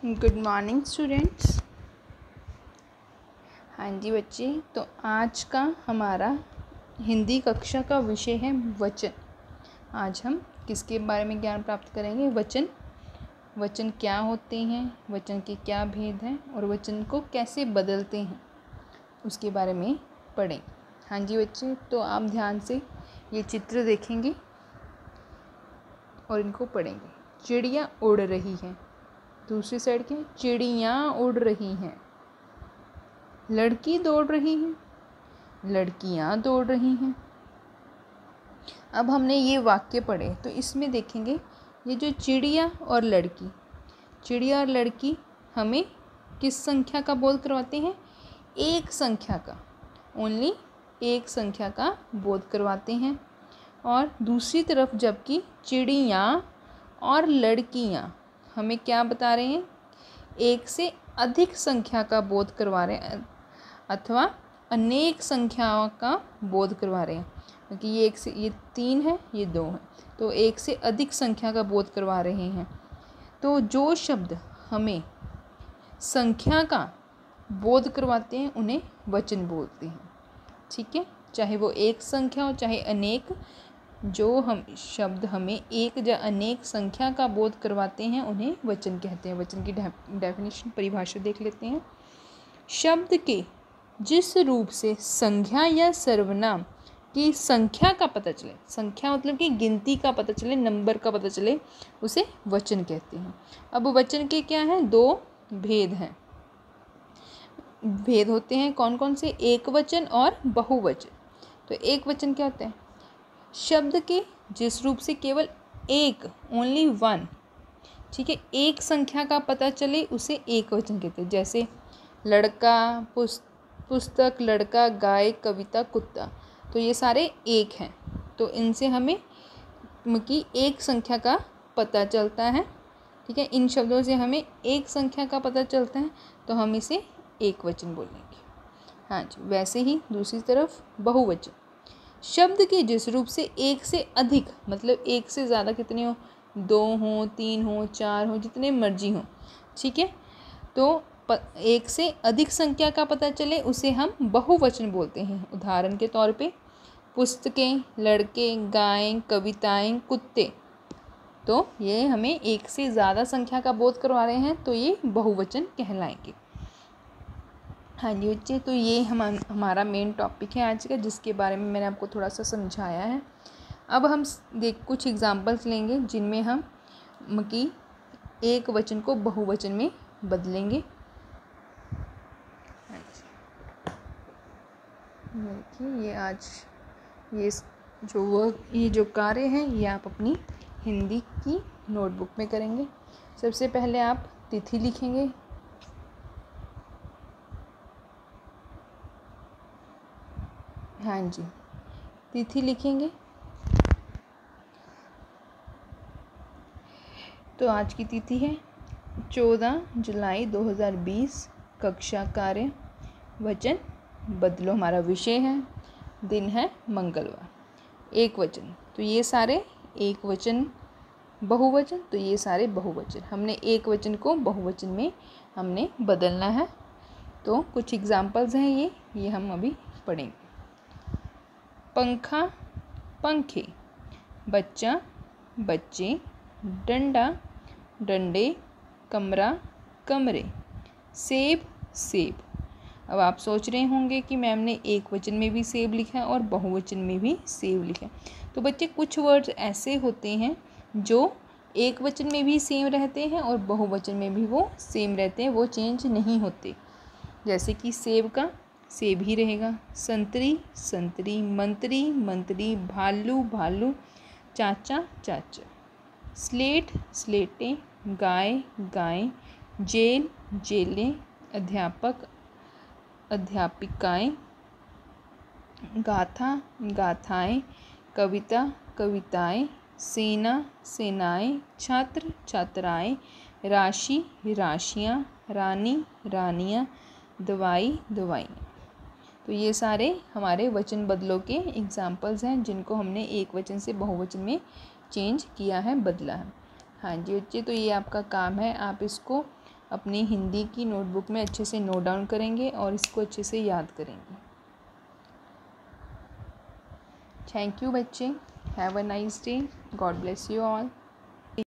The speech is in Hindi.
Good morning students. हाँ जी बच्चे, तो आज का हमारा हिंदी कक्षा का विषय है वचन। आज हम किसके बारे में ज्ञान प्राप्त करेंगे? वचन। वचन क्या होते हैं, वचन के क्या भेद हैं और वचन को कैसे बदलते हैं, उसके बारे में पढ़ें। हाँ जी बच्चे, तो आप ध्यान से ये चित्र देखेंगे और इनको पढ़ेंगे। चिड़िया उड़ रही है, दूसरी साइड के चिड़ियाँ उड़ रही हैं। लड़की दौड़ रही है, लड़कियाँ दौड़ रही हैं। अब हमने ये वाक्य पढ़े तो इसमें देखेंगे ये जो चिड़िया और लड़की हमें किस संख्या का बोध करवाते हैं? एक संख्या का, ओनली एक संख्या का बोध करवाते हैं। और दूसरी तरफ जबकि चिड़ियाँ और लड़कियाँ हमें क्या बता रहे हैं? एक से अधिक संख्या का बोध करवा रहे हैं अथवा अनेक संख्याओं का बोध करवा रहे हैं, क्योंकि ये 3 है, ये 2 है, तो एक से अधिक संख्या का बोध करवा रहे हैं। तो जो शब्द हमें संख्या का बोध करवाते हैं उन्हें वचन बोलते हैं। ठीक है, चाहे वो एक संख्या हो चाहे अनेक, जो हम शब्द हमें एक या अनेक संख्या का बोध करवाते हैं उन्हें वचन कहते हैं। वचन की डेफिनेशन, परिभाषा देख लेते हैं। शब्द के जिस रूप से संज्ञा या सर्वनाम की संख्या का पता चले, संख्या मतलब कि गिनती का पता चले, नंबर का पता चले, उसे वचन कहते हैं। अब वचन के क्या हैं? 2 भेद हैं। भेद होते हैं कौन कौन से? एक वचन और बहुवचन। तो एक वचन क्या होता है? शब्द के जिस रूप से केवल एक, ओनली 1, ठीक है, एक संख्या का पता चले उसे एक वचन कहते हैं। जैसे लड़का, पुस्तक, लड़का, गाय, कविता, कुत्ता, तो ये सारे एक हैं, तो इनसे हमें की एक संख्या का पता चलता है। ठीक है, इन शब्दों से हमें एक संख्या का पता चलता है, तो हम इसे एक वचन बोलेंगे। हाँ जी, वैसे ही दूसरी तरफ बहुवचन, शब्द के जिस रूप से एक से अधिक, मतलब एक से ज़्यादा कितने हो? 2 हो, 3 हो, 4 हो, जितने मर्जी हो। ठीक है, तो एक से अधिक संख्या का पता चले उसे हम बहुवचन बोलते हैं। उदाहरण के तौर पे पुस्तकें, लड़के, गायें, कविताएं, कुत्ते, तो ये हमें एक से ज़्यादा संख्या का बोध करवा रहे हैं, तो ये बहुवचन कहलाएंगे। हाँ जी बच्चे, तो ये हमारा मेन टॉपिक है आज का, जिसके बारे में मैंने आपको थोड़ा सा समझाया है। अब हम कुछ एग्जांपल्स लेंगे जिनमें हम की एक वचन को बहुवचन में बदलेंगे। देखिए, ये जो कार्य हैं ये आप अपनी हिंदी की नोटबुक में करेंगे। सबसे पहले आप तिथि लिखेंगे। हाँ जी, तिथि लिखेंगे। तो आज की तिथि है 14 जुलाई 2020। कक्षा कार्य वचन बदलो हमारा विषय है। दिन है मंगलवार। एक वचन, तो ये सारे एक वचन। बहुवचन, तो ये सारे बहुवचन। हमने एक वचन को बहुवचन में हमने बदलना है। तो कुछ एग्जाम्पल्स हैं ये हम अभी पढ़ेंगे। पंखा, पंखे, बच्चा, बच्चे, डंडा, डंडे, कमरा, कमरे, सेब, सेब। अब आप सोच रहे होंगे कि मैम ने एक वचन में भी सेब लिखा है और बहुवचन में भी सेब लिखा है। तो बच्चे, कुछ वर्ड्स ऐसे होते हैं जो एक वचन में भी सेम रहते हैं और बहुवचन में भी वो सेम रहते हैं, वो चेंज नहीं होते। जैसे कि सेब का सेब ही रहेगा, संतरी, संतरी, मंत्री, मंत्री, भालू, भालू, चाचा, चाचा, स्लेट, स्लेटें, गाय, गायें, जेल, जेलें, अध्यापक, अध्यापिकाएं, गाथा, गाथाएं, कविता, कविताएं, सेना, सेनाएं, छात्र, छात्राएं, राशि, राशियां, रानी, रानियां, दवाई, दवाइयाँ। तो ये सारे हमारे वचन बदलों के एग्जाम्पल्स हैं जिनको हमने एक वचन से बहुवचन में चेंज किया है, बदला है। हाँ जी बच्चे, तो ये आपका काम है, आप इसको अपनी हिंदी की नोटबुक में अच्छे से नोट डाउन करेंगे और इसको अच्छे से याद करेंगे। थैंक यू बच्चे। Have a nice day. God bless you all.